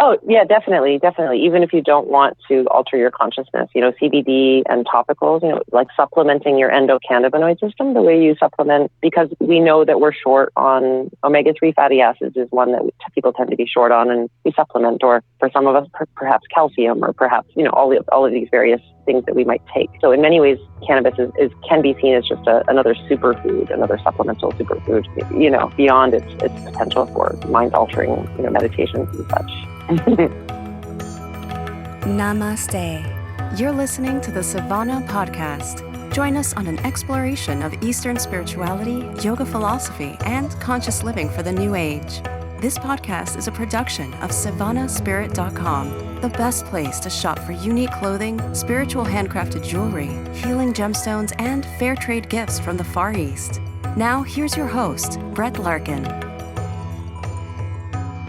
Oh, yeah, definitely. Definitely. Even if you don't want to alter your consciousness, CBD and topicals, like supplementing your endocannabinoid system, the way you supplement, because we know that we're short on omega-3 fatty acids is one that people tend to be short on, and we supplement, or for some of us, perhaps calcium, or perhaps, all of these various things that we might take. So in many ways, cannabis can be seen as just another superfood, another supplemental superfood, beyond its potential for mind-altering, meditations and such. Namaste. You're listening to the Savannah Podcast. Join us on an exploration of Eastern spirituality, yoga philosophy, and conscious living for the new age. This podcast is a production of SavannahSpirit.com, the best place to shop for unique clothing, spiritual handcrafted jewelry, healing gemstones, and fair trade gifts from the Far East. Now, here's your host, Brett Larkin.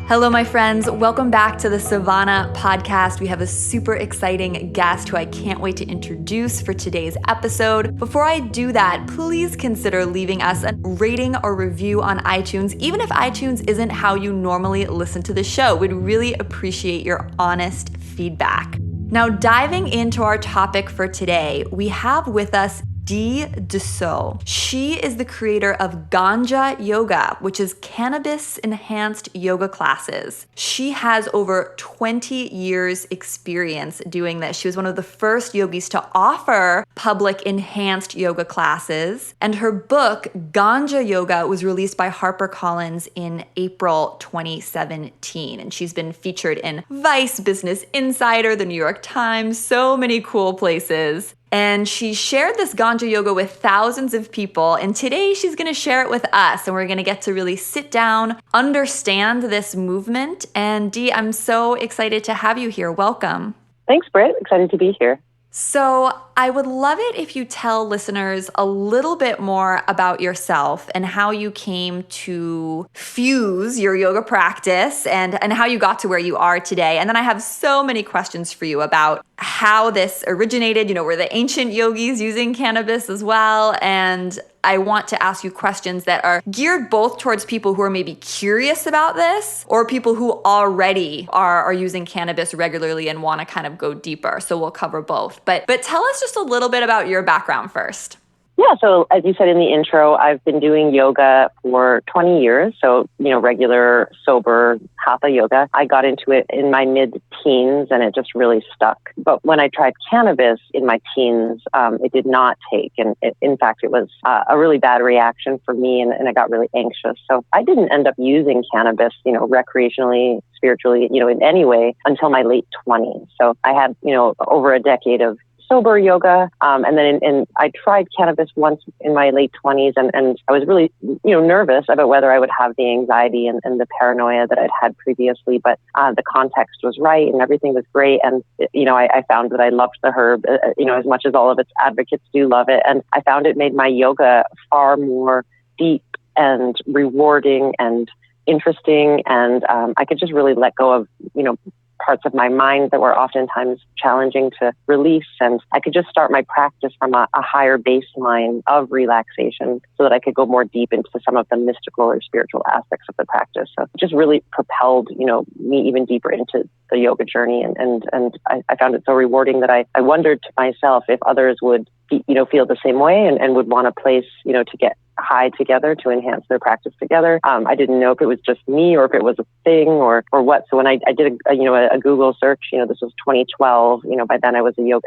Hello, my friends. Welcome back to the Savannah Podcast. We have a super exciting guest who I can't wait to introduce for today's episode. Before I do that, please consider leaving us a rating or review on iTunes, even if iTunes isn't how you normally listen to the show. We'd really appreciate your honest feedback. Now, diving into our topic for today, we have with us Dee Dussault. She is the creator of Ganja Yoga, which is cannabis-enhanced yoga classes. She has over 20 years experience doing this. She was one of the first yogis to offer public enhanced yoga classes. And her book, Ganja Yoga, was released by Harper Collins in April 2017. And she's been featured in Vice, Business Insider, the New York Times, so many cool places. And she shared this Ganja Yoga with thousands of people. And today she's going to share it with us. And we're going to get to really sit down, understand this movement. And Dee, I'm so excited to have you here. Welcome. Thanks, Britt. Excited to be here. So I would love it if you tell listeners a little bit more about yourself and how you came to fuse your yoga practice and how you got to where you are today. And then I have so many questions for you about how this originated. Were the ancient yogis using cannabis as well? And I want to ask you questions that are geared both towards people who are maybe curious about this or people who already are using cannabis regularly and want to kind of go deeper. So we'll cover both. But tell us just a little bit about your background first. Yeah, so as you said in the intro, I've been doing yoga for 20 years. So, regular, sober, hatha yoga. I got into it in my mid-teens and it just really stuck. But when I tried cannabis in my teens, it did not take. And in fact, it was a really bad reaction for me and I got really anxious. So I didn't end up using cannabis, recreationally, spiritually, in any way until my late 20s. So I had, over a decade of sober yoga. And then I tried cannabis once in my late 20s and I was really, nervous about whether I would have the anxiety and the paranoia that I'd had previously, but the context was right and everything was great. And, I found that I loved the herb, as much as all of its advocates do love it. And I found it made my yoga far more deep and rewarding and interesting. And I could just really let go of, parts of my mind that were oftentimes challenging to release. And I could just start my practice from a higher baseline of relaxation so that I could go more deep into some of the mystical or spiritual aspects of the practice. So it just really propelled, me even deeper into the yoga journey. And I found it so rewarding that I wondered to myself if others would, feel the same way and would want a place, to get high together to enhance their practice together. I didn't know if it was just me or if it was a thing or what. So when I did a Google search, this was 2012, by then I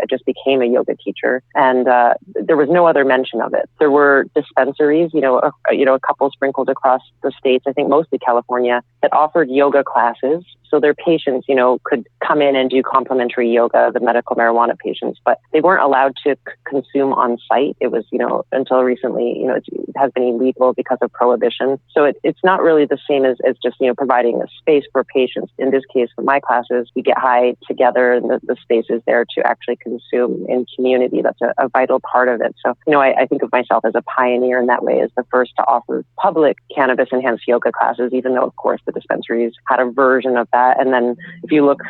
just became a yoga teacher and there was no other mention of it. There were dispensaries, a couple sprinkled across the states, I think mostly California, that offered yoga classes. So their patients, could come in and do complimentary yoga, the medical marijuana patients, but they weren't allowed to consume on site. It was, until recently, it has been illegal because of prohibition. So it's not really the same as just, providing a space for patients. In this case, for my classes, we get high together and the space is there to actually consume in community. That's a vital part of it. So, I think of myself as a pioneer in that way, as the first to offer public cannabis-enhanced yoga classes, even though, of course, the dispensaries had a version of that. And then if you look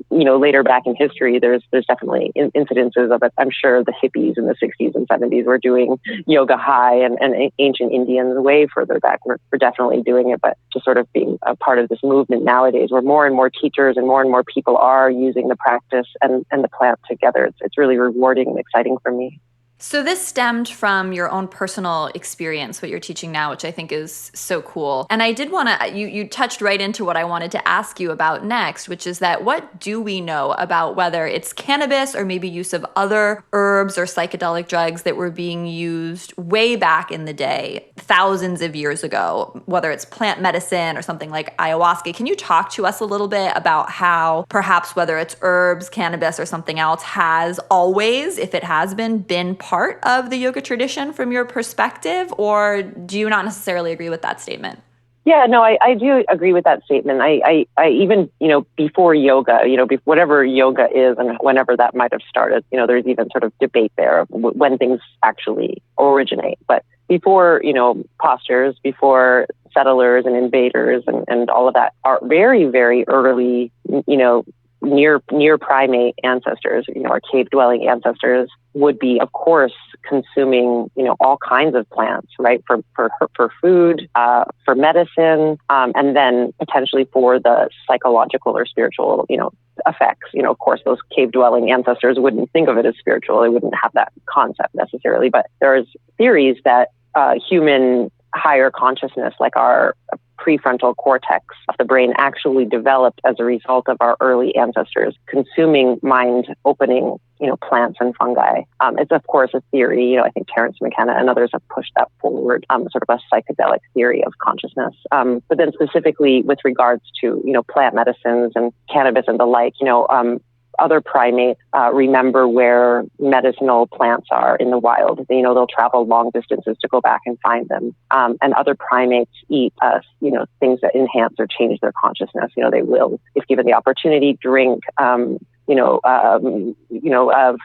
later back in history, there's definitely incidences of it. I'm sure the hippies in the 60s and 70s were doing yoga high, and ancient Indians way further back were definitely doing it. But just sort of being a part of this movement nowadays, where more and more teachers and more people are using the practice and the plant together, it's really rewarding and exciting for me. So this stemmed from your own personal experience, what you're teaching now, which I think is so cool. And I did want to, you touched right into what I wanted to ask you about next, which is that what do we know about whether it's cannabis or maybe use of other herbs or psychedelic drugs that were being used way back in the day, thousands of years ago, whether it's plant medicine or something like ayahuasca? Can you talk to us a little bit about how perhaps whether it's herbs, cannabis, or something else has always, if it has been part of the yoga tradition from your perspective, or do you not necessarily agree with that statement? Yeah, no, I do agree with that statement. I even, before yoga, whatever yoga is and whenever that might have started, there's even sort of debate there of when things actually originate. But before, postures, before settlers and invaders and all of that, are very, very early, near primate ancestors, our cave-dwelling ancestors would be, of course, consuming, all kinds of plants, right? For food, for medicine, and then potentially for the psychological or spiritual, effects. Of course, those cave-dwelling ancestors wouldn't think of it as spiritual. They wouldn't have that concept necessarily. But there's theories that human higher consciousness, like our prefrontal cortex of the brain, actually developed as a result of our early ancestors consuming mind-opening, plants and fungi. It's, of course, a theory. I think Terence McKenna and others have pushed that forward, sort of a psychedelic theory of consciousness. But then specifically with regards to, plant medicines and cannabis and the like, other primates remember where medicinal plants are in the wild. They'll travel long distances to go back and find them. And other primates eat, things that enhance or change their consciousness. They will, if given the opportunity, drink,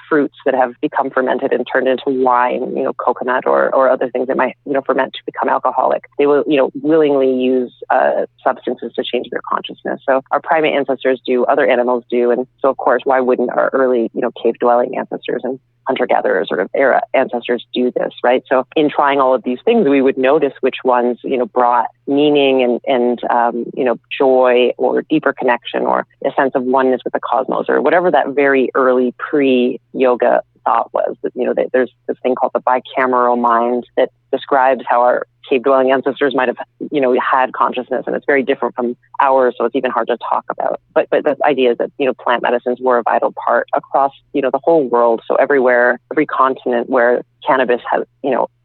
fruits that have become fermented and turned into wine, coconut or other things that might, ferment to become alcoholic. They will, willingly use substances to change their consciousness. So our primate ancestors do, other animals do. And so, of course, why wouldn't our early, cave-dwelling ancestors and hunter-gatherer sort of era ancestors do this, right? So in trying all of these things, we would notice which ones, brought meaning and joy or deeper connection or a sense of oneness with the cosmos or whatever that very early pre-yoga thought was. That there's this thing called the bicameral mind that describes how our cave-dwelling ancestors might have, had consciousness, and it's very different from ours, so it's even hard to talk about. But the idea is that, plant medicines were a vital part across, the whole world. So everywhere, every continent where cannabis has,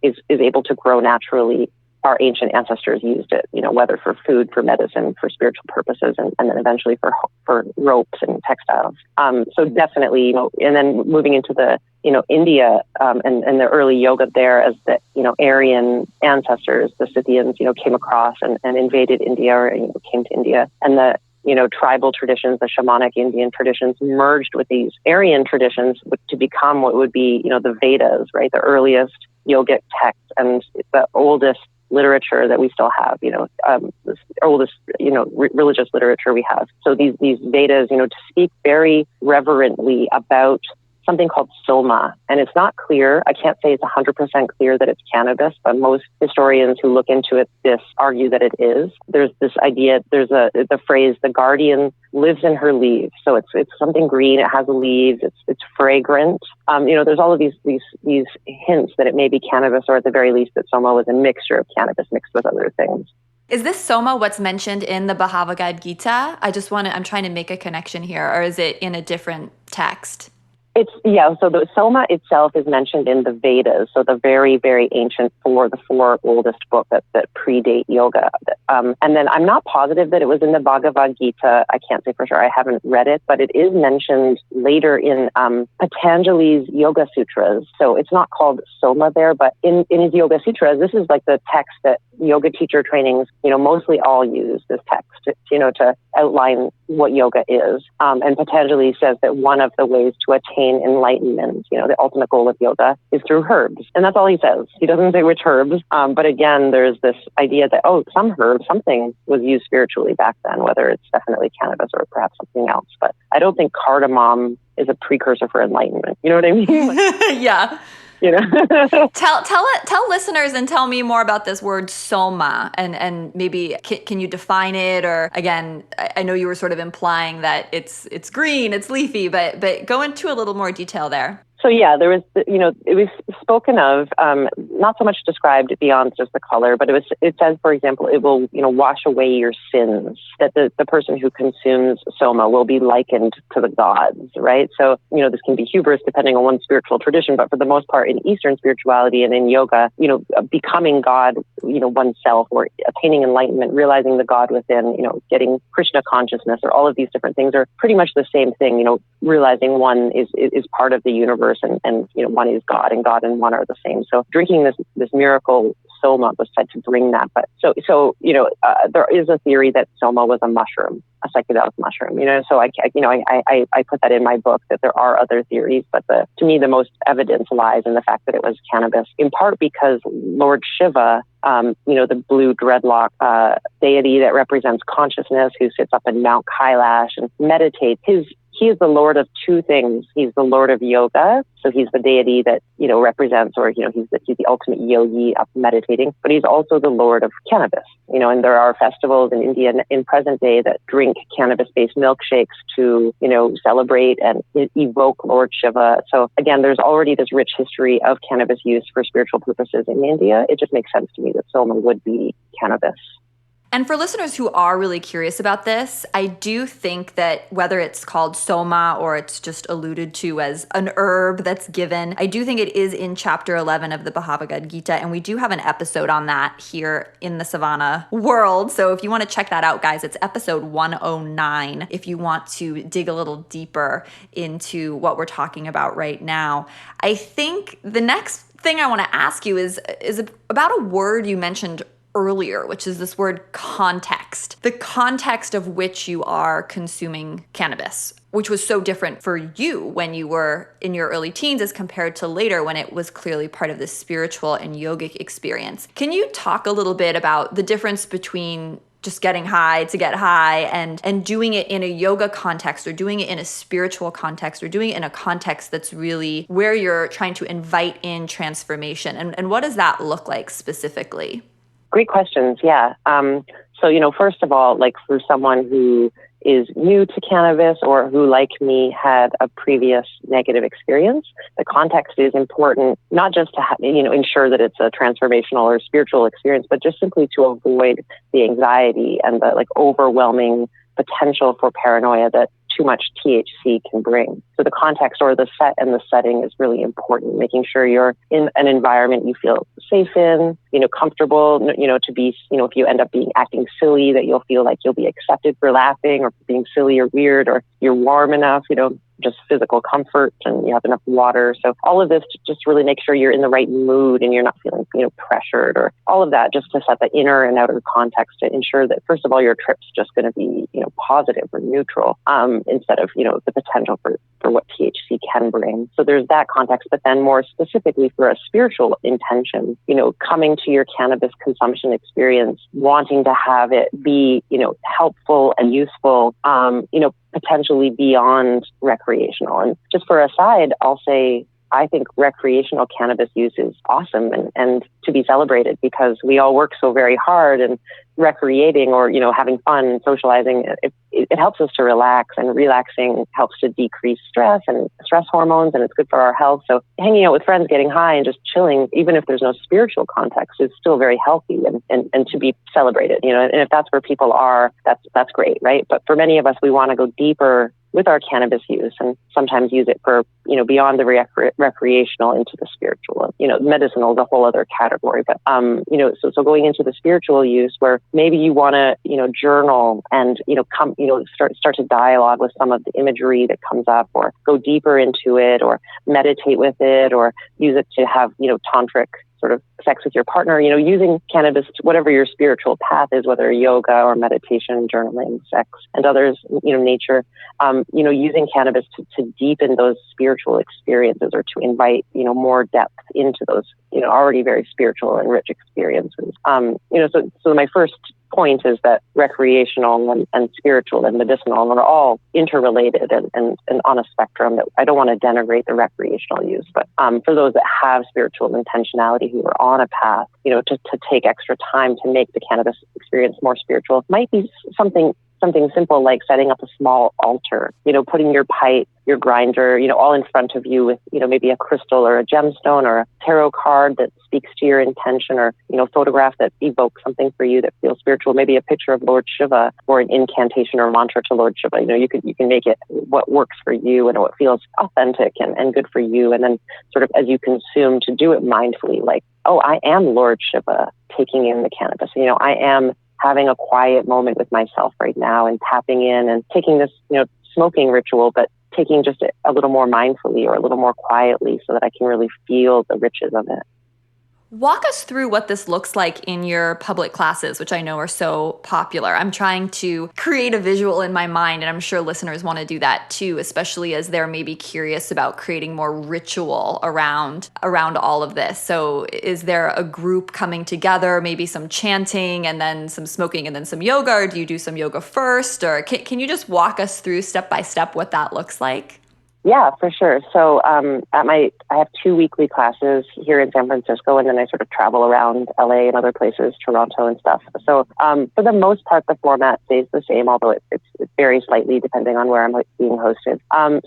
is able to grow naturally, our ancient ancestors used it, whether for food, for medicine, for spiritual purposes, and then eventually for ropes and textiles. So definitely, and then moving into the, India, and the early yoga there as the, Aryan ancestors, the Scythians, came across and invaded India or came to India. And the, tribal traditions, the shamanic Indian traditions merged with these Aryan traditions to become what would be, the Vedas, right? The earliest yogic text and the oldest literature that we still have, this oldest, religious literature we have. So these Vedas, to speak very reverently about something called soma. And it's not clear. I can't say it's 100% clear that it's cannabis, but most historians who look into it, argue that it is. There's this idea, there's the phrase, the guardian lives in her leaves. So it's something green, it has leaves, it's fragrant. There's all of these hints that it may be cannabis, or at the very least that soma was a mixture of cannabis mixed with other things. Is this soma what's mentioned in the Bhagavad Gita? I'm trying to make a connection here, or is it in a different text? So the soma itself is mentioned in the Vedas, so the very, very ancient the four oldest books that predate yoga. And then I'm not positive that it was in the Bhagavad Gita. I can't say for sure. I haven't read it, but it is mentioned later in Patanjali's Yoga Sutras. So it's not called soma there, but in his Yoga Sutras, this is like the text that yoga teacher trainings, mostly all use this text, to outline what yoga is, and potentially says that one of the ways to attain enlightenment, the ultimate goal of yoga, is through herbs. And that's all he says. He doesn't say which herbs. But again, there's this idea that, some herb, something was used spiritually back then, whether it's definitely cannabis or perhaps something else. But I don't think cardamom is a precursor for enlightenment. You know what I mean? Yeah. Tell listeners and tell me more about this word soma, and maybe can you define it? Or again, I know you were sort of implying that it's green, it's leafy, but go into a little more detail there. So yeah, there was, it was spoken of, not so much described beyond just the color, but it says, for example, it will, wash away your sins, that the person who consumes soma will be likened to the gods, right? So, this can be hubris depending on one's spiritual tradition, but for the most part in Eastern spirituality and in yoga, becoming God, oneself, or attaining enlightenment, realizing the God within, getting Krishna consciousness, or all of these different things are pretty much the same thing, realizing one is part of the universe, and one is God, and God and one are the same. So drinking this miracle soma was said to bring that. But so there is a theory that soma was a mushroom, a psychedelic mushroom. So I put that in my book, that there are other theories, but to me the most evidence lies in the fact that it was cannabis. In part because Lord Shiva, the blue dreadlock deity that represents consciousnness, who sits up in Mount Kailash and meditates, he is the Lord of two things. He's the Lord of yoga, so he's the deity that represents, or he's the ultimate yogi up meditating. But he's also the Lord of cannabis. And there are festivals in India in present day that drink cannabis-based milkshakes to celebrate and evoke Lord Shiva. So again, there's already this rich history of cannabis use for spiritual purposes in India. It just makes sense to me that soma would be cannabis. And for listeners who are really curious about this, I do think that whether it's called soma or it's just alluded to as an herb that's given, I do think it is in chapter 11 of the Bhagavad Gita, and we do have an episode on that here in the Savannah world. So if you want to check that out, guys, it's episode 109 if you want to dig a little deeper into what we're talking about right now. I think the next thing I want to ask you is about a word you mentioned earlier, which is this word context, the context of which you are consuming cannabis, which was so different for you when you were in your early teens as compared to later when it was clearly part of the spiritual and yogic experience. Can you talk a little bit about the difference between just getting high to get high and doing it in a yoga context, or doing it in a spiritual context, or doing it in a context that's really where you're trying to invite in transformation? And what does that look like specifically? Great questions. Yeah. So, first of all, like for someone who is new to cannabis, or who, like me, had a previous negative experience, the context is important, not just to ensure that it's a transformational or spiritual experience, but just simply to avoid the anxiety and the overwhelming potential for paranoia that too much THC can bring. So the context, or the set and the setting, is really important, making sure you're in an environment you feel safe in, comfortable, to be, if you end up acting silly, that you'll feel like you'll be accepted for laughing or for being silly or weird, or you're warm enough, just physical comfort, and you have enough water. So all of this to just really make sure you're in the right mood and you're not feeling, pressured, or all of that, just to set the inner and outer context to ensure that, first of all, your trip's just going to be, positive or neutral, instead of, the potential for what THC can bring. So there's that context, but then more specifically for a spiritual intention, coming to your cannabis consumption experience, wanting to have it be, helpful and useful, potentially beyond recreational. And just for a side, I'll say, I think recreational cannabis use is awesome and to be celebrated, because we all work so very hard, and recreating, or, having fun, socializing, it helps us to relax, and relaxing helps to decrease stress and stress hormones, and it's good for our health. So hanging out with friends, getting high and just chilling, even if there's no spiritual context, is still very healthy and to be celebrated, and if that's where people are, that's great, right? But for many of us, we want to go deeper with our cannabis use, and sometimes use it for, beyond the recreational into the spiritual. Medicinal is a whole other category, but, so going into the spiritual use, where maybe you want to, journal and, start to dialogue with some of the imagery that comes up, or go deeper into it, or meditate with it, or use it to have, tantric sort of sex with your partner, using cannabis, whatever your spiritual path is, whether yoga or meditation, journaling, sex, and others, nature, using cannabis to deepen those spiritual experiences or to invite, more depth into those, already very spiritual and rich experiences. So my first point is that recreational and spiritual and medicinal are all interrelated and on a spectrum. That I don't want to denigrate the recreational use, but for those that have spiritual intentionality, who are on a path, to take extra time to make the cannabis experience more spiritual, might be something simple like setting up a small altar, putting your pipe, your grinder, all in front of you with, maybe a crystal or a gemstone or a tarot card that speaks to your intention, or, photograph that evokes something for you that feels spiritual, maybe a picture of Lord Shiva or an incantation or mantra to Lord Shiva. You can make it what works for you and what feels authentic and good for you. And then sort of as you consume, to do it mindfully, like, oh, I am Lord Shiva taking in the cannabis. I am having a quiet moment with myself right now and tapping in and taking this, smoking ritual, but taking just a little more mindfully or a little more quietly so that I can really feel the riches of it. Walk us through what this looks like in your public classes, which I know are so popular. I'm trying to create a visual in my mind, and I'm sure listeners want to do that too, especially as they're maybe curious about creating more ritual around all of this. So is there a group coming together, maybe some chanting and then some smoking and then some yoga, or do you do some yoga first? Or can you just walk us through step by step what that looks like? Yeah, for sure. So I have 2 weekly classes here in San Francisco, and then I sort of travel around LA and other places, Toronto and stuff. So for the most part, the format stays the same, although it varies slightly depending on where I'm being hosted.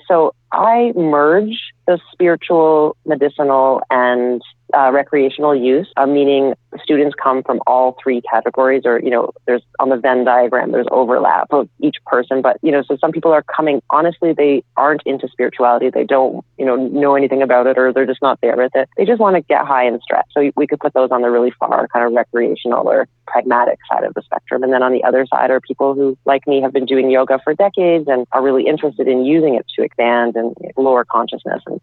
So I merge the spiritual, medicinal, and recreational use, meaning students come from all 3 categories, or, there's on the Venn diagram, there's overlap of each person. But, so some people are coming, honestly, they aren't into spirituality. They don't, know anything about it, or they're just not there with it. They just want to get high and stretch. So we could put those on the really far kind of recreational or pragmatic side of the spectrum. And then on the other side are people who, like me, have been doing yoga for decades and are really interested in using it to expand and lower consciousness and,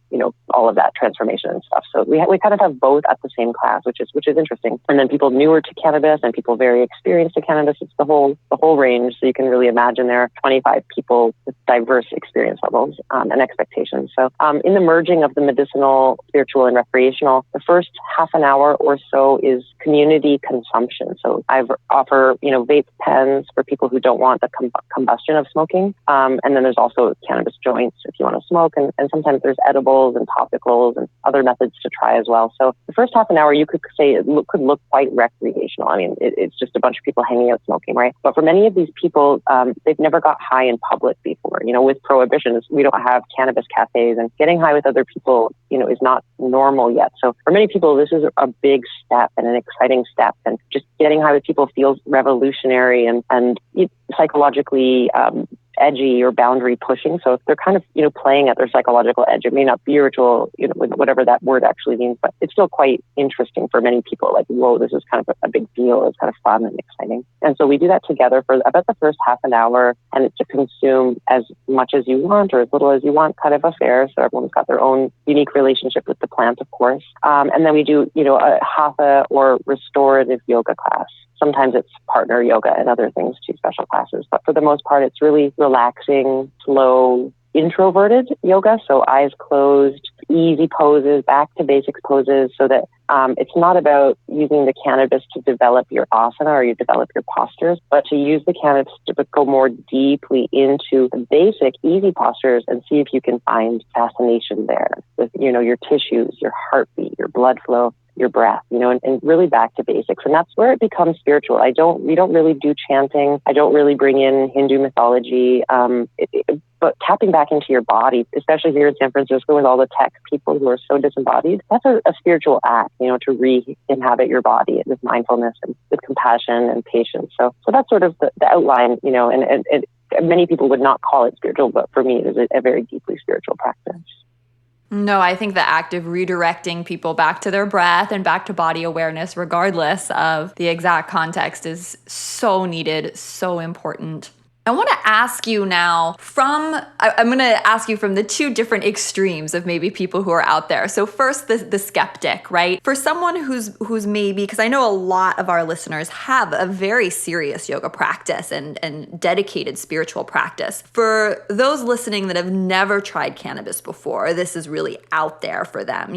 all of that transformation and stuff. So we kind of have both at the same class, which is interesting. And then people newer to cannabis and people very experienced to cannabis. It's the whole range. So you can really imagine there are 25 people with diverse experience levels and expectations. So in the merging of the medicinal, spiritual, and recreational, the first half an hour or so is community consumption. So I offer, vape pens for people who don't want the combustion of smoking. And then there's also cannabis joints if you want to smoke. And sometimes there's edibles and topicals and other methods to try as well. So the first half an hour, you could say could look quite recreational. I mean, it's just a bunch of people hanging out smoking, right? But for many of these people, they've never got high in public before. With prohibitions, we don't have cannabis cafes, and getting high with other people, is not normal yet. So for many people, this is a big step and an exciting step. And just getting high with people feels revolutionary and psychologically edgy or boundary pushing. So they're kind of, playing at their psychological edge. It may not be spiritual, whatever that word actually means, but it's still quite interesting for many people. Like, whoa, this is kind of a big deal. It's kind of fun and exciting. And so we do that together for about the first half an hour, and it's to consume as much as you want or as little as you want kind of affair. So everyone's got their own unique relationship with the plant, of course. And then we do, a hatha or restorative yoga class. Sometimes it's partner yoga and other things too, special classes. But for the most part, it's really relaxing, slow, introverted yoga. So eyes closed, easy poses, back to basics poses, so that it's not about using the cannabis to develop your asana or you develop your postures, but to use the cannabis to go more deeply into the basic, easy postures and see if you can find fascination there with, your tissues, your heartbeat, your blood flow, your breath, and really back to basics. And that's where it becomes spiritual. We don't really do chanting. I don't really bring in Hindu mythology. But tapping back into your body, especially here in San Francisco with all the tech people who are so disembodied, that's a spiritual act, to re-inhabit your body with mindfulness and with compassion and patience. So that's sort of the outline, and many people would not call it spiritual, but for me, it is a very deeply spiritual practice. No, I think the act of redirecting people back to their breath and back to body awareness, regardless of the exact context, is so needed, so important. I want to ask you now I'm going to ask you from the two different extremes of maybe people who are out there. So first, the skeptic, right? For someone who's maybe, because I know a lot of our listeners have a very serious yoga practice and dedicated spiritual practice. For those listening that have never tried cannabis before, this is really out there for them,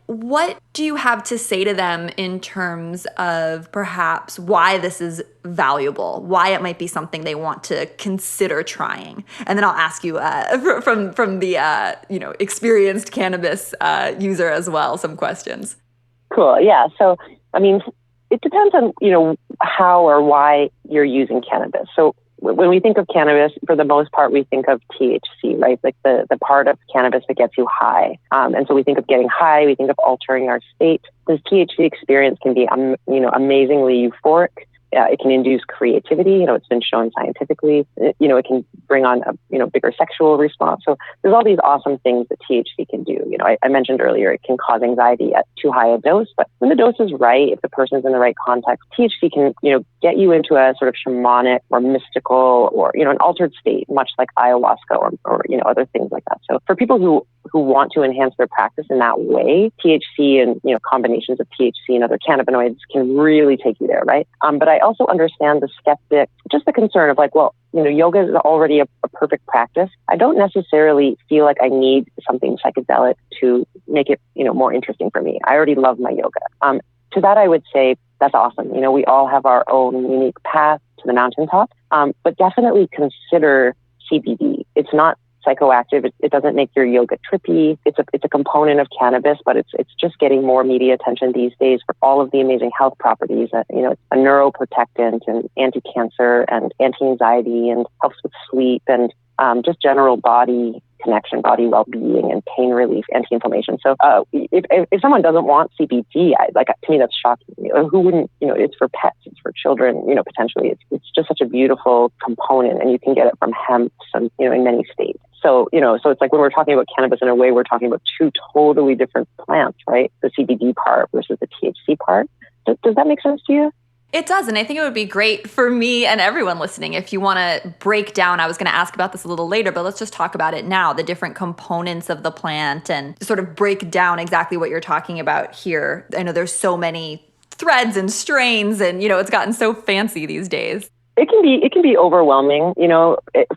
what do you have to say to them in terms of perhaps why this is valuable, why it might be something they want to consider trying? And then I'll ask you from the experienced cannabis user as well some questions. Cool. Yeah. So, I mean, it depends on, how or why you're using cannabis. So when we think of cannabis, for the most part, we think of THC, right? Like the part of cannabis that gets you high. And so we think of getting high, we think of altering our state. This THC experience can be, amazingly euphoric. It can induce creativity. It's been shown scientifically. It can bring on a bigger sexual response. So there's all these awesome things that THC can do. I mentioned earlier it can cause anxiety at too high a dose, but when the dose is right, if the person's in the right context, THC can get you into a sort of shamanic or mystical or an altered state, much like ayahuasca or other things like that. So for people who want to enhance their practice in that way, THC and combinations of THC and other cannabinoids can really take you there, right? But I also understand the skeptic, just the concern of yoga is already a perfect practice. I don't necessarily feel like I need something psychedelic to make it more interesting for me. I already love my yoga. To that, I would say that's awesome. We all have our own unique path to the mountaintop, but definitely consider CBD. It's not psychoactive. It doesn't make your yoga trippy. It's a component of cannabis, but it's just getting more media attention these days for all of the amazing health properties. It's a neuroprotectant and anti-cancer and anti-anxiety and helps with sleep and just general body connection, body well-being, and pain relief, anti-inflammation. So if someone doesn't want CBD, to me that's shocking. Who wouldn't? It's for pets, it's for children. Potentially, it's just such a beautiful component, and you can get it from hemp, and in many states. So it's like when we're talking about cannabis, in a way, we're talking about two totally different plants, right? The CBD part versus the THC part. Does that make sense to you? It does, and I think it would be great for me and everyone listening if you want to break down. I was going to ask about this a little later, but let's just talk about it now, the different components of the plant, and sort of break down exactly what you're talking about here. I know there's so many threads and strains, and it's gotten so fancy these days. It can be overwhelming,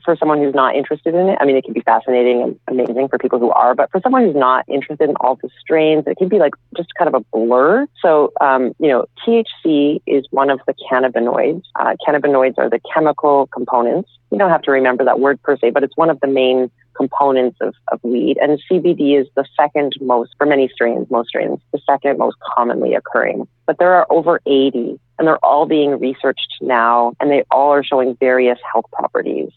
for someone who's not interested in it. I mean, it can be fascinating and amazing for people who are, but for someone who's not interested in all the strains, it can be like just kind of a blur. So, THC is one of the cannabinoids. Cannabinoids are the chemical components. You don't have to remember that word per se, but it's one of the main components of weed. And CBD is the second most, for most strains, the second most commonly occurring. But there are over 80, and they're all being researched now, and they all are showing various health properties,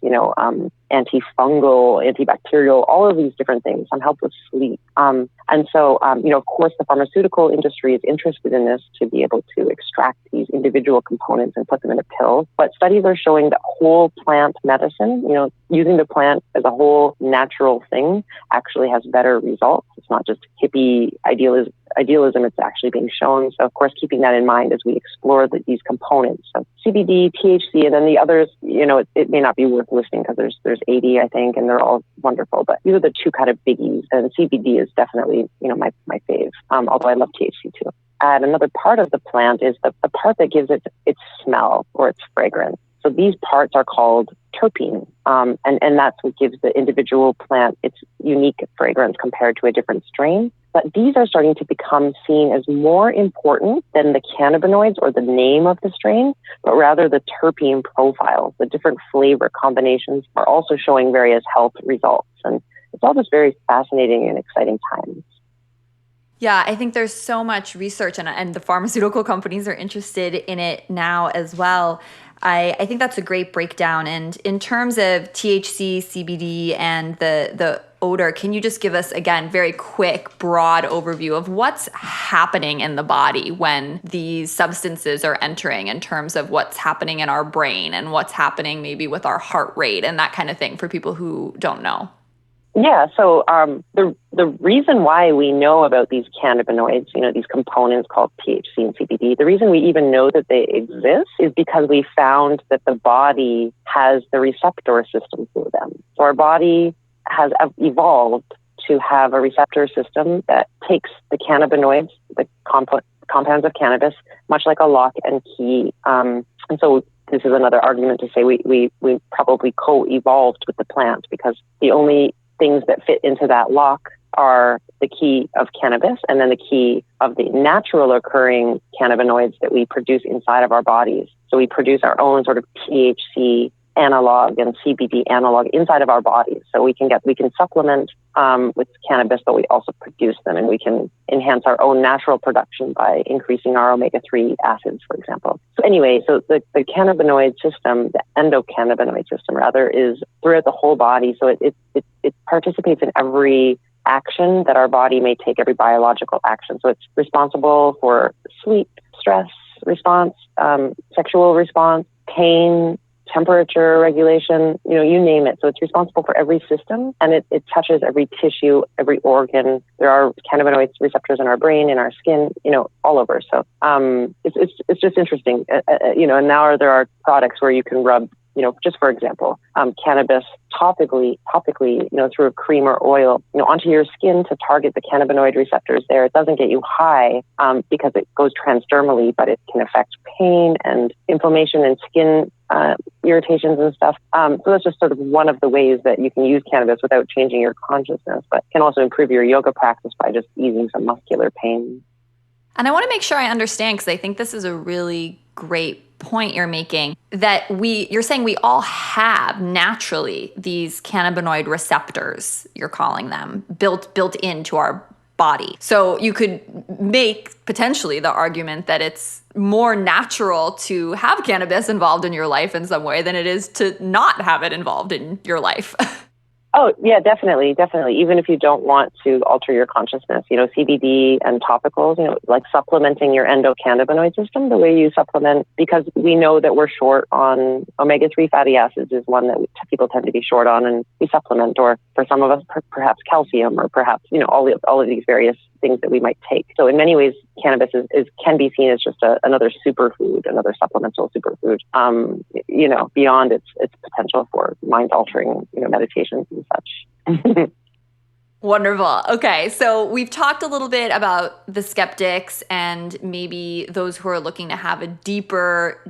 antifungal, antibacterial, all of these different things, some help with sleep. And so, of course, the pharmaceutical industry is interested in this to be able to extract these individual components and put them in a pill. But studies are showing that whole plant medicine, using the plant as a whole natural thing actually has better results. It's not just hippie idealism, it's actually being shown. So, of course, keeping that in mind as we explore these components. So CBD, THC, and then the others, it may not be worth listing because there's 80, I think, and they're all wonderful. But these are the two kind of biggies, and CBD is definitely, my fave, although I love THC too. And another part of the plant is the part that gives it its smell or its fragrance. So these parts are called terpene, and that's what gives the individual plant its unique fragrance compared to a different strain. But these are starting to become seen as more important than the cannabinoids or the name of the strain, but rather the terpene profiles. The different flavor combinations are also showing various health results. And it's all just very fascinating and exciting times. Yeah, I think there's so much research, and the pharmaceutical companies are interested in it now as well. I think that's a great breakdown. And in terms of THC, CBD, and the odor, can you just give us, again, very quick, broad overview of what's happening in the body when these substances are entering, in terms of what's happening in our brain and what's happening maybe with our heart rate and that kind of thing for people who don't know? Yeah. So the reason why we know about these cannabinoids, these components called THC and CBD, the reason we even know that they exist is because we found that the body has the receptor system for them. So our body has evolved to have a receptor system that takes the cannabinoids, the compounds of cannabis, much like a lock and key. And so this is another argument to say we probably co-evolved with the plant, because the only things that fit into that lock are the key of cannabis and then the key of the natural occurring cannabinoids that we produce inside of our bodies. So we produce our own sort of THC analog and CBD analog inside of our bodies. So we can supplement with cannabis, but we also produce them, and we can enhance our own natural production by increasing our omega-3 acids, for example. So anyway, so the cannabinoid system, the endocannabinoid system rather, is throughout the whole body. So it participates in every action that our body may take, every biological action. So it's responsible for sleep, stress response, sexual response, pain, temperature regulation, you name it. So it's responsible for every system, and it touches every tissue, every organ. There are cannabinoid receptors in our brain, in our skin, all over. So it's just interesting, and now there are products where you can rub, just for example, cannabis topically, through a cream or oil, onto your skin to target the cannabinoid receptors there. It doesn't get you high because it goes transdermally, but it can affect pain and inflammation and skin irritations and stuff. So that's just sort of one of the ways that you can use cannabis without changing your consciousness, but can also improve your yoga practice by just easing some muscular pain. And I want to make sure I understand, because I think this is a really great point you're making, that you're saying we all have naturally these cannabinoid receptors, you're calling them, built into our body. So you could make potentially the argument that it's more natural to have cannabis involved in your life in some way than it is to not have it involved in your life. Oh, yeah, definitely. Even if you don't want to alter your consciousness, CBD and topicals, like supplementing your endocannabinoid system, the way you supplement, because we know that we're short on omega-3 fatty acids is one that people tend to be short on, and we supplement, or for some of us, perhaps calcium, or perhaps, all of these various things that we might take. So in many ways, cannabis can be seen as just another superfood, another supplemental superfood, beyond its potential for mind-altering, meditations and such. Wonderful. Okay, so we've talked a little bit about the skeptics and maybe those who are looking to have a deeper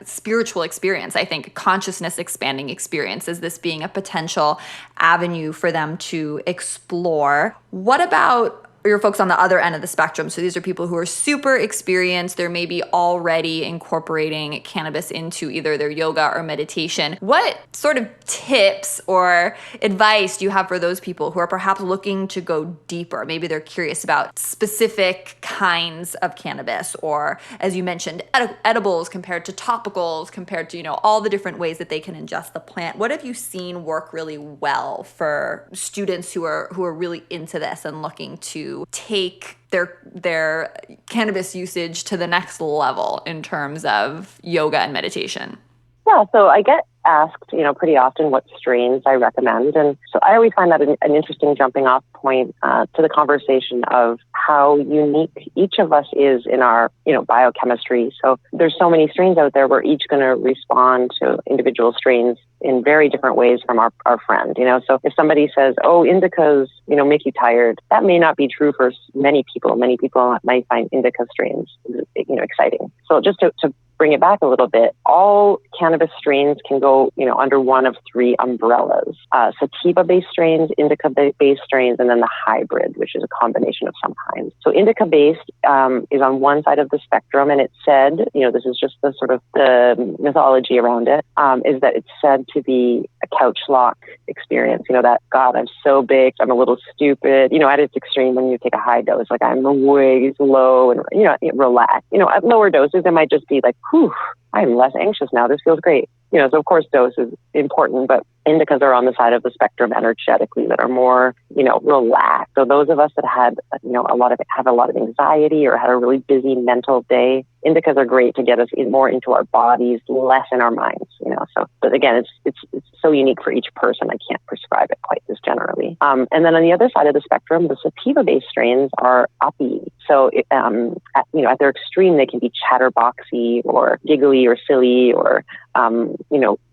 spiritual experience. I think consciousness expanding experience as this being a potential avenue for them to explore. What about your folks on the other end of the spectrum? So these are people who are super experienced. They're maybe already incorporating cannabis into either their yoga or meditation. What sort of tips or advice do you have for those people who are perhaps looking to go deeper? Maybe they're curious about specific kinds of cannabis, or, as you mentioned, edibles compared to topicals, compared to, all the different ways that they can ingest the plant. What have you seen work really well for students who are really into this and looking to take their cannabis usage to the next level in terms of yoga and meditation? Yeah, so I get asked, pretty often what strains I recommend. And so I always find that an interesting jumping off point to the conversation of how unique each of us is in our, biochemistry. So there's so many strains out there. We're each going to respond to individual strains in very different ways from our friend, So if somebody says, oh, indicas, make you tired, that may not be true for many people. Many people might find indica strains, exciting. So just to bring it back a little bit, all cannabis strains can go, under one of three umbrellas. Sativa-based strains, indica-based strains, and then the hybrid, which is a combination of some kind. So indica-based is on one side of the spectrum, and it's said, this is just the sort of the mythology around it, is that it's said to be a couch lock experience. That, God, I'm so baked, I'm a little stupid. At its extreme, when you take a high dose, like I'm way low and, relax. At lower doses, it might just be like, whew, I'm less anxious now. This feels great. So of course dose is important, but indicas are on the side of the spectrum energetically that are more, relaxed. So those of us that had, have a lot of anxiety or had a really busy mental day, Indicas are great to get us more into our bodies, less in our minds, So, but again, it's so unique for each person. I can't prescribe it quite this generally. And then on the other side of the spectrum, the sativa-based strains are uppy. So, at their extreme, they can be chatterboxy or giggly or silly or,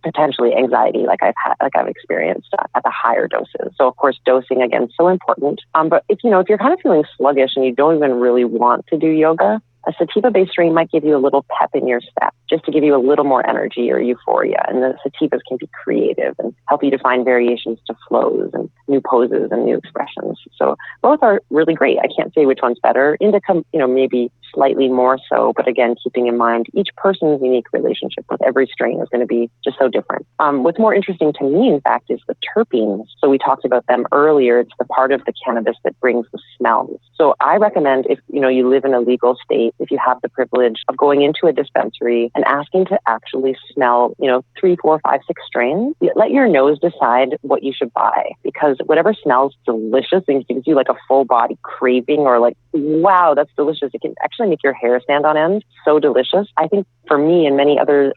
potentially anxiety, like I've experienced at the higher doses. So, of course, dosing again so important. But if you're kind of feeling sluggish and you don't even really want to do yoga, a sativa-based strain might give you a little pep in your step, just to give you a little more energy or euphoria. And the sativas can be creative and help you to find variations to flows and new poses and new expressions. So both are really great. I can't say which one's better. Indica, maybe slightly more so, but again, keeping in mind each person's unique relationship with every strain is going to be just so different. What's more interesting to me, in fact, is the terpenes. So we talked about them earlier. It's the part of the cannabis that brings the smells. So I recommend if, you live in a legal state, if you have the privilege of going into a dispensary and asking to actually smell, 3, 4, 5, 6 strains, let your nose decide what you should buy, because whatever smells delicious and gives you like a full body craving or like, wow, that's delicious. It can actually make your hair stand on end. So delicious. I think for me and many other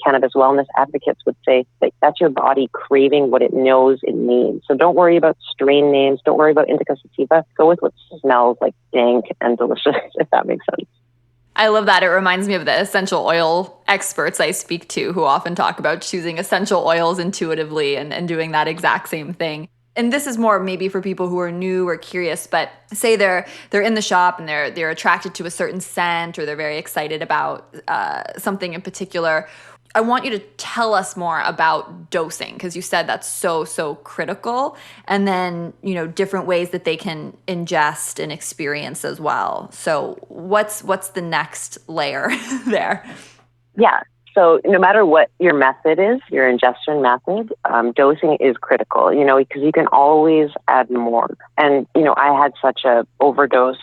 cannabis wellness advocates would say that that's your body craving what it knows it needs. So don't worry about strain names. Don't worry about indica sativa. Go with what smells like dank and delicious, if that makes sense. I love that. It reminds me of the essential oil experts I speak to who often talk about choosing essential oils intuitively and doing that exact same thing. And this is more maybe for people who are new or curious, but say they're in the shop and they're attracted to a certain scent or they're very excited about something in particular. I want you to tell us more about dosing, because you said that's so critical. And then, different ways that they can ingest and experience as well. So what's the next layer there? Yeah. So no matter what your method is, your ingestion method, dosing is critical, because you can always add more. And, I had such a overdose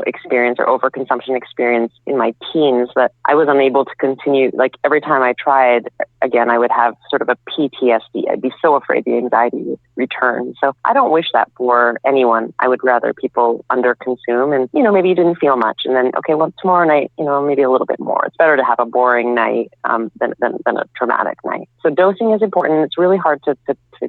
experience or overconsumption experience in my teens that I was unable to continue. Like every time I tried again, I would have sort of a PTSD. I'd be so afraid the anxiety would return. So I don't wish that for anyone. I would rather people underconsume and, maybe you didn't feel much. And then, okay, well, tomorrow night, maybe a little bit more. It's better to have a boring night than a traumatic night. So dosing is important. It's really hard to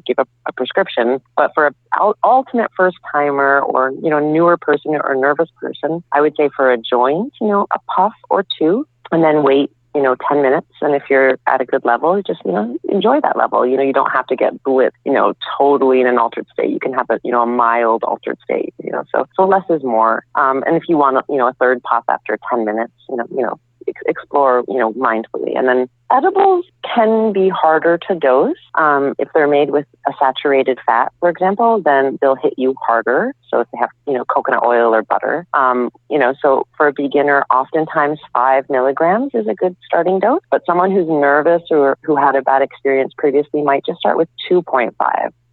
give a prescription, but for an ultimate first timer or, newer person or nervous person, I would say for a joint, a puff or two, and then wait, 10 minutes. And if you're at a good level, just, enjoy that level. You don't have to get blitzed, totally in an altered state. You can have a mild altered state, so less is more. And if you want, a third puff after 10 minutes, explore, mindfully. And then edibles can be harder to dose. If they're made with a saturated fat, for example, then they'll hit you harder. So if they have, coconut oil or butter, so for a beginner, oftentimes 5 milligrams is a good starting dose. But someone who's nervous or who had a bad experience previously might just start with 2.5.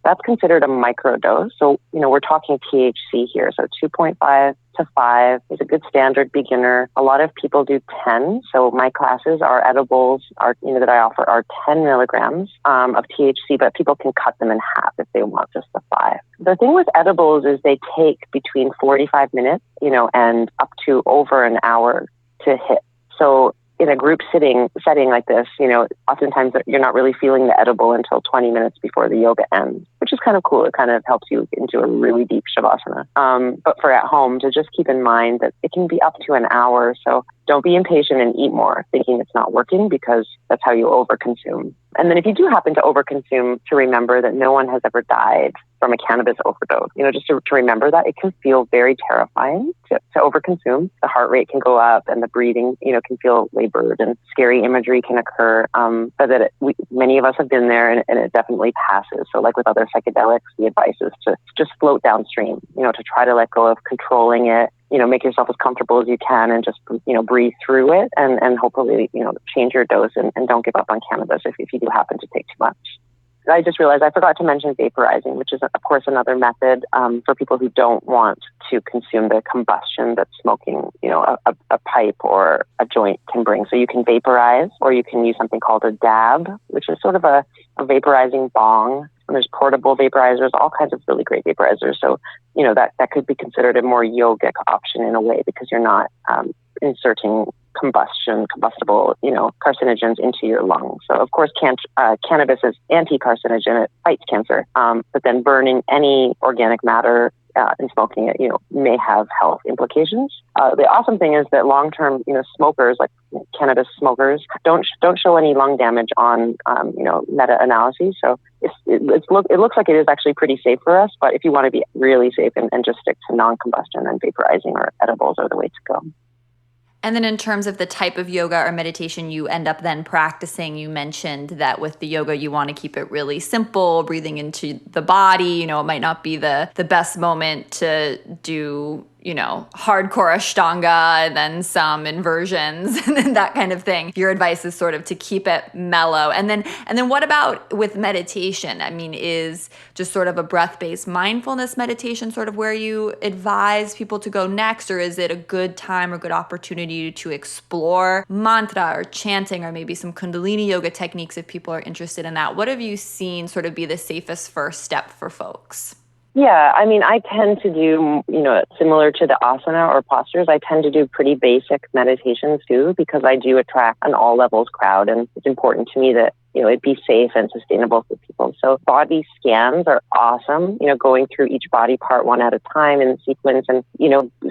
That's considered a microdose. So, we're talking THC here. So 2.5 to 5 is a good standard beginner. A lot of people do 10. So my classes, our edibles that I offer are 10 milligrams of THC, but people can cut them in half if they want just the 5. The thing with edibles is they take between 45 minutes, and up to over an hour to hit. So in a group setting like this, oftentimes you're not really feeling the edible until 20 minutes before the yoga ends, which is kind of cool. It kind of helps you into a really deep shavasana. But for at home, to just keep in mind that it can be up to an hour. So don't be impatient and eat more thinking it's not working, because that's how you overconsume. And then if you do happen to overconsume, to remember that no one has ever died from a cannabis overdose. Just to remember that it can feel very terrifying to overconsume. The heart rate can go up and the breathing, can feel labored and scary imagery can occur. But that many of us have been there and it definitely passes. So like with other psychedelics, the advice is to just float downstream, to try to let go of controlling it. Make yourself as comfortable as you can and just, breathe through it and hopefully, change your dose and don't give up on cannabis if you do happen to take too much. I just realized I forgot to mention vaporizing, which is, of course, another method for people who don't want to consume the combustion that smoking, a pipe or a joint can bring. So you can vaporize, or you can use something called a dab, which is sort of a vaporizing bong. And there's portable vaporizers, all kinds of really great vaporizers. So, that could be considered a more yogic option in a way, because you're not inserting combustible, carcinogens into your lungs. So of course, cannabis is anti-carcinogen. It fights cancer. But then burning any organic matter and smoking it, may have health implications. The awesome thing is that long-term, smokers, like cannabis smokers, don't show any lung damage on, meta-analyses. So it looks like it is actually pretty safe for us. But if you want to be really safe and just stick to non-combustion, then vaporizing or edibles are the way to go. And then in terms of the type of yoga or meditation you end up then practicing, you mentioned that with the yoga, you want to keep it really simple, breathing into the body. It might not be the best moment to do, hardcore Ashtanga and then some inversions and that kind of thing. Your advice is sort of to keep it mellow. And then what about with meditation? I mean, is just sort of a breath-based mindfulness meditation sort of where you advise people to go next? Or is it a good time or good opportunity to explore mantra or chanting or maybe some Kundalini yoga techniques if people are interested in that? What have you seen sort of be the safest first step for folks? Yeah, I mean, I tend to do, similar to the asana or postures, I tend to do pretty basic meditations too, because I do attract an all levels crowd. And it's important to me that, it be safe and sustainable for people. So body scans are awesome, going through each body part one at a time in sequence and,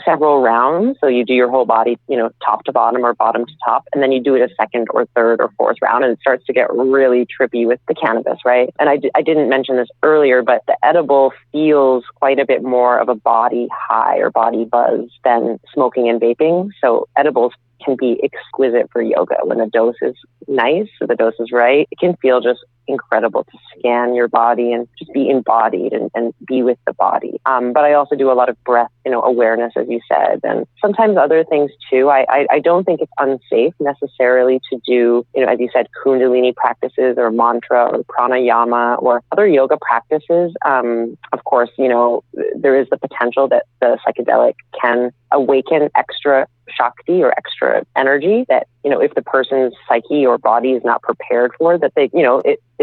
several rounds. So you do your whole body, top to bottom or bottom to top, and then you do it a second or third or fourth round, and it starts to get really trippy with the cannabis, right? And I didn't mention this earlier, but the edible feels quite a bit more of a body high or body buzz than smoking and vaping. So edibles can be exquisite for yoga when the dose is nice, so the dose is right. It can feel just incredible to scan your body and just be embodied and be with the body. But I also do a lot of breath, awareness, as you said, and sometimes other things too. I don't think it's unsafe necessarily to do, as you said, Kundalini practices or mantra or pranayama or other yoga practices. Of course, there is the potential that the psychedelic can awaken extra Shakti or extra energy that, if the person's psyche or body is not prepared for, that they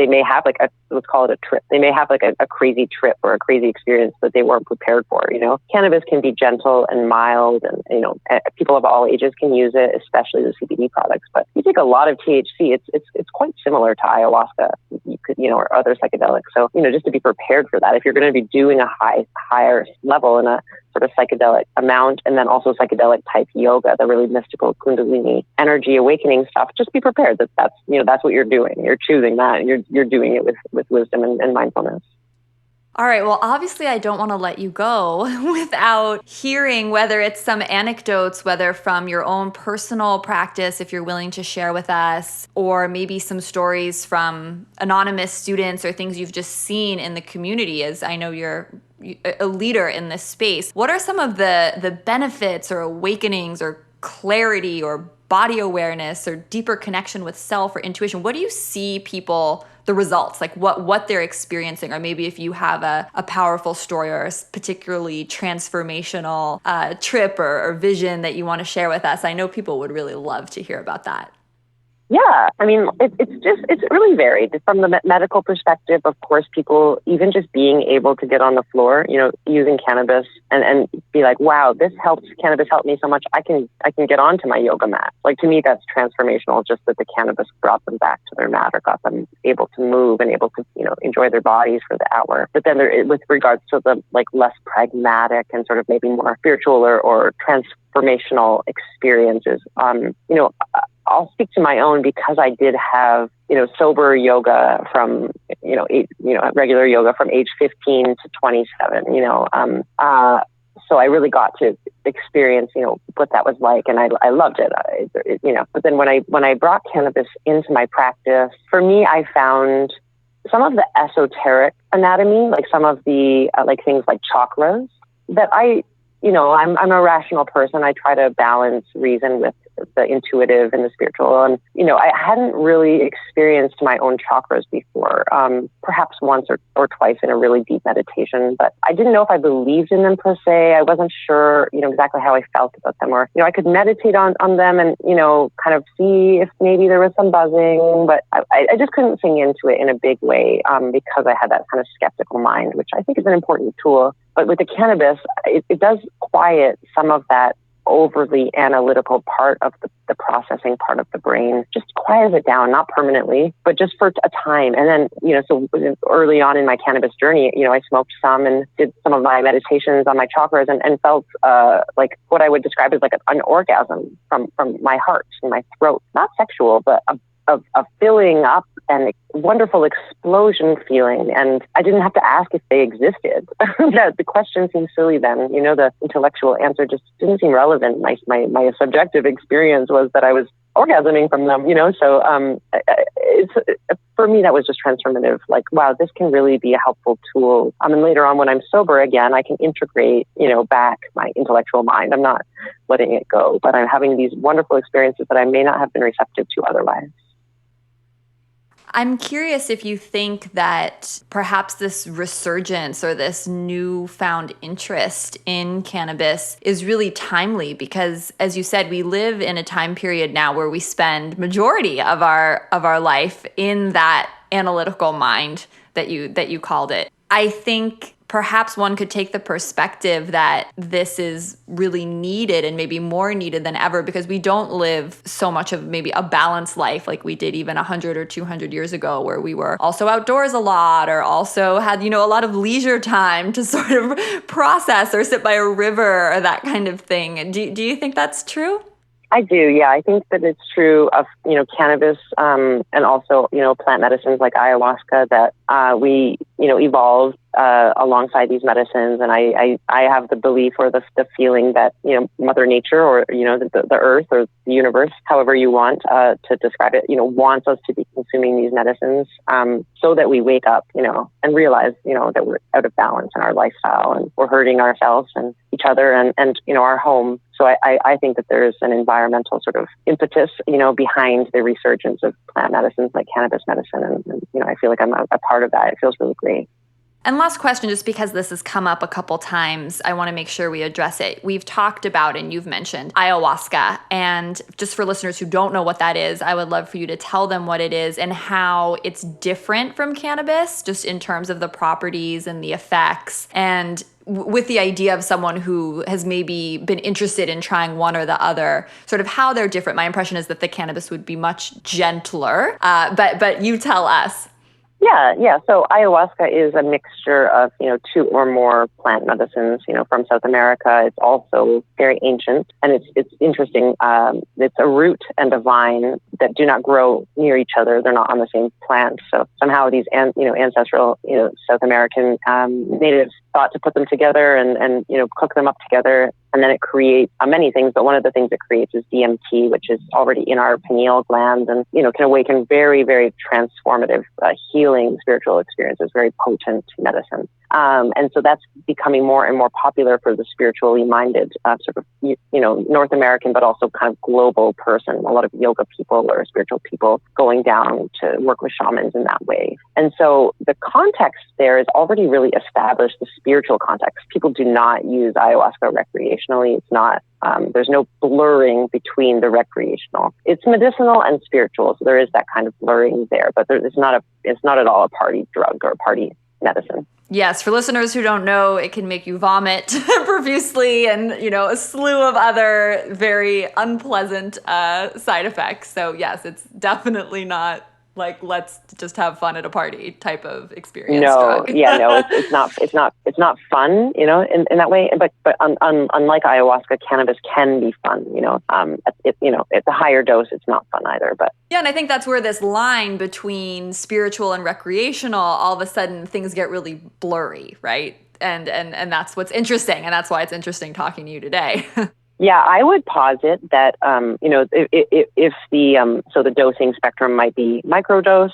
may have let's call it a trip. They may have a crazy trip or a crazy experience that they weren't prepared for. Cannabis can be gentle and mild and, people of all ages can use it, especially the CBD products. But you take a lot of THC, it's quite similar to ayahuasca, or other psychedelics. So, just to be prepared for that, if you're going to be doing a higher level in a sort of psychedelic amount, and then also psychedelic type yoga, the really mystical Kundalini energy awakening stuff, just be prepared that's what you're doing. You're choosing that and you're doing it with wisdom and mindfulness. All right. Well, obviously, I don't want to let you go without hearing whether it's some anecdotes, whether from your own personal practice, if you're willing to share with us, or maybe some stories from anonymous students or things you've just seen in the community, as I know you're a leader in this space. What are some of the benefits or awakenings or clarity or body awareness or deeper connection with self or intuition? What do you see the results, like what they're experiencing? Or maybe if you have a powerful story or a particularly transformational trip or vision that you want to share with us, I know people would really love to hear about that. Yeah, I mean, it's really varied. From the medical perspective, of course, people, even just being able to get on the floor, using cannabis and be like, wow, cannabis helped me so much. I can get onto my yoga mat. Like, to me, that's transformational, just that the cannabis brought them back to their mat or got them able to move and able to, enjoy their bodies for the hour. But then with regards to the less pragmatic and sort of maybe more spiritual or transformational experiences, I'll speak to my own because I did have, sober yoga from, regular yoga from age 15 to 27, so I really got to experience, what that was like. And I loved it, but then when I brought cannabis into my practice, for me, I found some of the esoteric anatomy, like some of the, things like chakras that I'm a rational person. I try to balance reason with the intuitive and the spiritual. And, I hadn't really experienced my own chakras before, perhaps once or twice in a really deep meditation, but I didn't know if I believed in them per se. I wasn't sure, exactly how I felt about them, or, I could meditate on them and, kind of see if maybe there was some buzzing, but I just couldn't sing into it in a big way, because I had that kind of skeptical mind, which I think is an important tool. But with the cannabis, it does quiet some of that overly analytical part of the processing part of the brain just quiets it down, not permanently, but just for a time. And then, so early on in my cannabis journey, I smoked some and did some of my meditations on my chakras and felt like what I would describe as like an orgasm from my heart and my throat, not sexual, but a filling up and wonderful explosion feeling. And I didn't have to ask if they existed. The question seemed silly then. The intellectual answer just didn't seem relevant. My subjective experience was that I was orgasming from them, So for me, that was just transformative. Like, wow, this can really be a helpful tool. And later on, when I'm sober again, I can integrate, back my intellectual mind. I'm not letting it go, but I'm having these wonderful experiences that I may not have been receptive to otherwise. I'm curious if you think that perhaps this resurgence or this newfound interest in cannabis is really timely because, as you said, we live in a time period now where we spend majority of our life in that analytical mind that you called it. I think perhaps one could take the perspective that this is really needed and maybe more needed than ever because we don't live so much of maybe a balanced life like we did even 100 or 200 years ago, where we were also outdoors a lot or also had, a lot of leisure time to sort of process or sit by a river or that kind of thing. Do you think that's true? I do, yeah. I think that it's true of, cannabis and also, plant medicines like ayahuasca that we, evolved alongside these medicines. And I have the belief or the feeling that, Mother Nature or, the earth or the universe, however you want to describe it, wants us to be consuming these medicines so that we wake up, and realize, that we're out of balance in our lifestyle and we're hurting ourselves and each other and our home. So I think that there's an environmental sort of impetus, behind the resurgence of plant medicines like cannabis medicine. And I feel like I'm a part of that. It feels really great. And last question, just because this has come up a couple times, I want to make sure we address it. We've talked about, and you've mentioned, ayahuasca. And just for listeners who don't know what that is, I would love for you to tell them what it is and how it's different from cannabis, just in terms of the properties and the effects. And with the idea of someone who has maybe been interested in trying one or the other, sort of how they're different. My impression is that the cannabis would be much gentler, but you tell us. Yeah. So ayahuasca is a mixture of, 2 or more plant medicines, from South America. It's also very ancient, and it's interesting. It's a root and a vine that do not grow near each other. They're not on the same plant. So somehow these, ancestral, South American natives thought to put them together and cook them up together. And then it creates many things, but one of the things it creates is DMT, which is already in our pineal glands and, can awaken very, very transformative, healing spiritual experiences, very potent medicine. And so that's becoming more and more popular for the spiritually minded, sort of, North American, but also kind of global person. A lot of yoga people or spiritual people going down to work with shamans in that way. And so the context there is already really established, the spiritual context. People do not use ayahuasca recreationally. It's not, there's no blurring between the recreational. It's medicinal and spiritual. So there is that kind of blurring there, but it's not at all a party drug or a party medicine. Yes, for listeners who don't know, it can make you vomit profusely and, a slew of other very unpleasant side effects. So yes, it's definitely not like, let's just have fun at a party type of experience. No, it's not fun, in that way. But unlike ayahuasca, cannabis can be fun, at the higher dose, it's not fun either. But yeah, and I think that's where this line between spiritual and recreational, all of a sudden things get really blurry, right? And that's what's interesting, and that's why it's interesting talking to you today. Yeah, I would posit that, if the dosing spectrum might be microdose,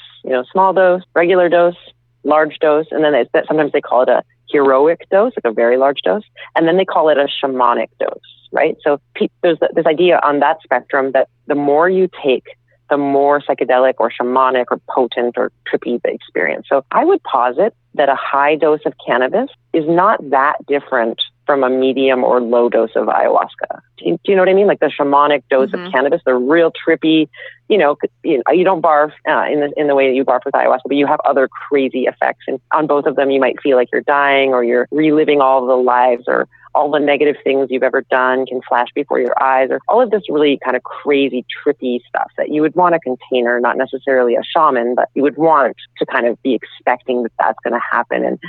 small dose, regular dose, large dose, and then sometimes they call it a heroic dose, like a very large dose, and then they call it a shamanic dose, right? So there's this idea on that spectrum that the more you take, the more psychedelic or shamanic or potent or trippy the experience. So I would posit that a high dose of cannabis is not that different from a medium or low dose of ayahuasca. Do you know what I mean? Like the shamanic dose of cannabis, the real trippy, you don't barf in the way that you barf with ayahuasca, but you have other crazy effects. And on both of them, you might feel like you're dying or you're reliving all the lives or all the negative things you've ever done can flash before your eyes, or all of this really kind of crazy, trippy stuff that you would want a container, not necessarily a shaman, but you would want to kind of be expecting that that's going to happen. And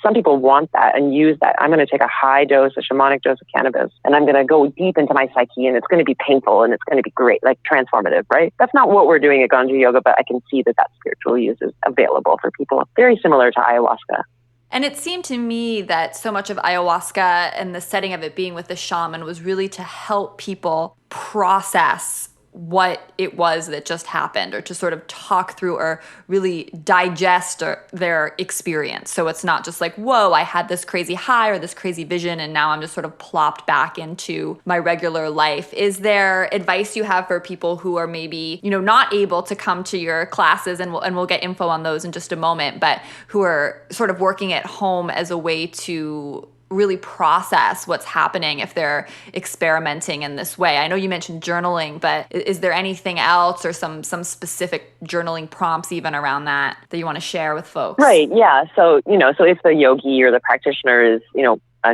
some people want that and use that. I'm going to take a high dose, a shamanic dose of cannabis, and I'm going to go deep into my psyche, and it's going to be painful and it's going to be great, like transformative, right? That's not what we're doing at Ganja Yoga, but I can see that spiritual use is available for people. Very similar to ayahuasca. And it seemed to me that so much of ayahuasca and the setting of it being with the shaman was really to help people process what it was that just happened, or to sort of talk through or really digest their experience. So it's not just like, whoa, I had this crazy high or this crazy vision, and now I'm just sort of plopped back into my regular life. Is there advice you have for people who are maybe, not able to come to your classes, and we'll get info on those in just a moment, but who are sort of working at home as a way to really process what's happening if they're experimenting in this way? I know you mentioned journaling, but is there anything else, or some specific journaling prompts even around that you want to share with folks? Right. Yeah. So, so if the yogi or the practitioner is,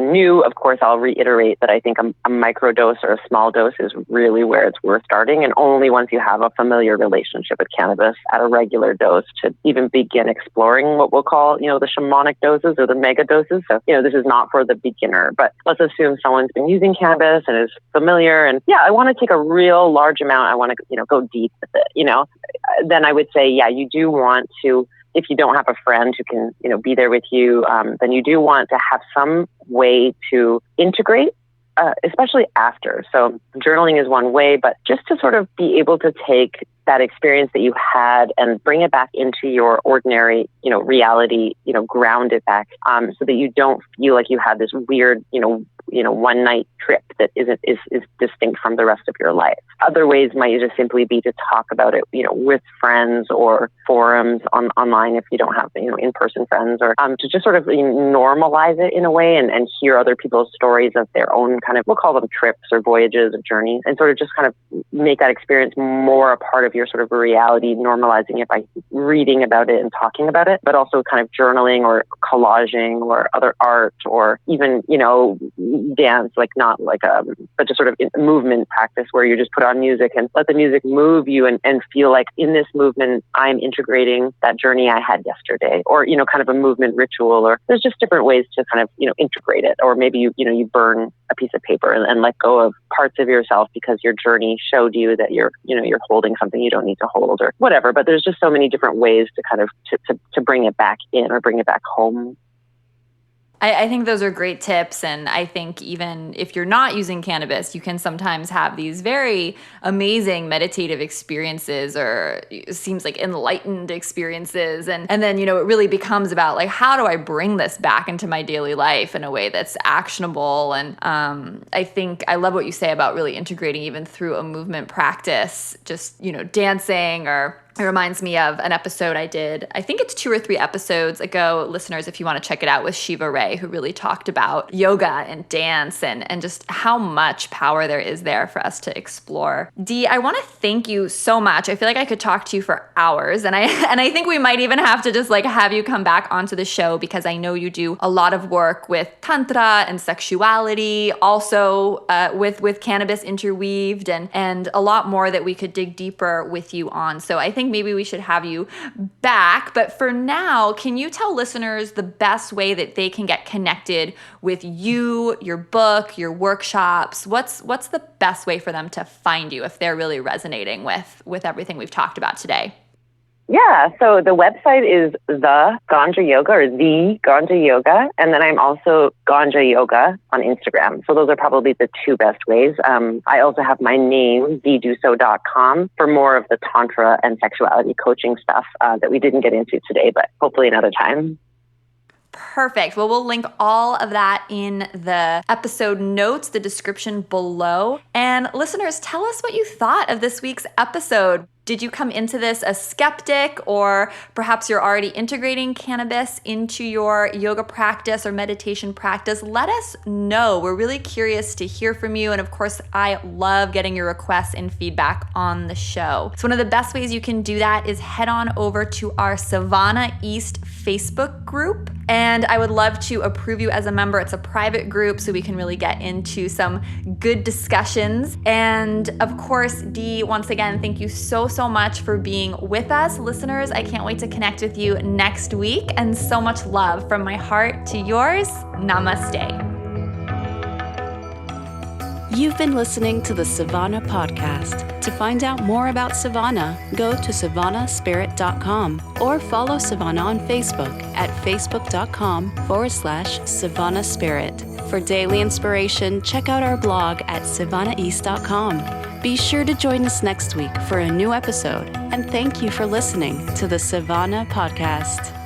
new, of course, I'll reiterate that I think a micro dose or a small dose is really where it's worth starting. And only once you have a familiar relationship with cannabis at a regular dose to even begin exploring what we'll call, the shamanic doses or the mega doses. So, this is not for the beginner, but let's assume someone's been using cannabis and is familiar. And I want to take a real large amount. I want to, go deep with it, then I would say, you do want to, if you don't have a friend who can, be there with you, then you do want to have some way to integrate, especially after. So journaling is one way, but just to sort of be able to take that experience that you had and bring it back into your ordinary, reality, ground it back, so that you don't feel like you had this weird, one night trip that is distinct from the rest of your life. Other ways might just simply be to talk about it, with friends or forums online if you don't have, in-person friends, or to just sort of normalize it in a way and hear other people's stories of their own kind of, we'll call them trips or voyages or journeys, and sort of just kind of make that experience more a part of your sort of reality, normalizing it by reading about it and talking about it, but also kind of journaling or collaging or other art, or even, dance, like not like but just sort of movement practice where you just put on music and let the music move you and feel like in this movement, I'm integrating that journey I had yesterday, or, kind of a movement ritual, or there's just different ways to kind of, integrate it. Or maybe you burn a piece of paper and let go of parts of yourself because your journey showed you that you're holding something you don't need to hold, or whatever. But there's just so many different ways to kind of to bring it back in or bring it back home. I think those are great tips. And I think even if you're not using cannabis, you can sometimes have these very amazing meditative experiences, or it seems like enlightened experiences. And then, it really becomes about like, how do I bring this back into my daily life in a way that's actionable? And I think I love what you say about really integrating even through a movement practice, just, dancing, or it reminds me of an episode I did, I think it's 2 or 3 episodes ago, listeners, if you want to check it out, with Shiva Ray, who really talked about yoga and dance and just how much power there is there for us to explore. Dee, I want to thank you so much. I feel like I could talk to you for hours, and I think we might even have to just like have you come back onto the show, because I know you do a lot of work with tantra and sexuality, also with cannabis interweaved, and a lot more that we could dig deeper with you on. So I think maybe we should have you back. But for now, can you tell listeners the best way that they can get connected with you, your book, your workshops? What's the best way for them to find you if they're really resonating with everything we've talked about today? Yeah, so the website is the Ganja Yoga, or the Ganja Yoga, and then I'm also Ganja Yoga on Instagram. So those are probably the 2 best ways. I also have my name, deedussault.com, for more of the tantra and sexuality coaching stuff that we didn't get into today, but hopefully another time. Perfect. Well, we'll link all of that in the episode notes, the description below. And listeners, tell us what you thought of this week's episode. Did you come into this a skeptic, or perhaps you're already integrating cannabis into your yoga practice or meditation practice? Let us know. We're really curious to hear from you. And of course, I love getting your requests and feedback on the show. So one of the best ways you can do that is head on over to our Savannah East Facebook group. And I would love to approve you as a member. It's a private group, so we can really get into some good discussions. And of course, Dee, once again, thank you so much for being with us. Listeners, I can't wait to connect with you next week. And so much love from my heart to yours. Namaste. You've been listening to the Savannah Podcast. To find out more about Savannah, go to savannahspirit.com or follow Savannah on Facebook at facebook.com/Savannah Spirit. For daily inspiration, check out our blog at savannaeast.com. Be sure to join us next week for a new episode, and thank you for listening to the Savannah Podcast.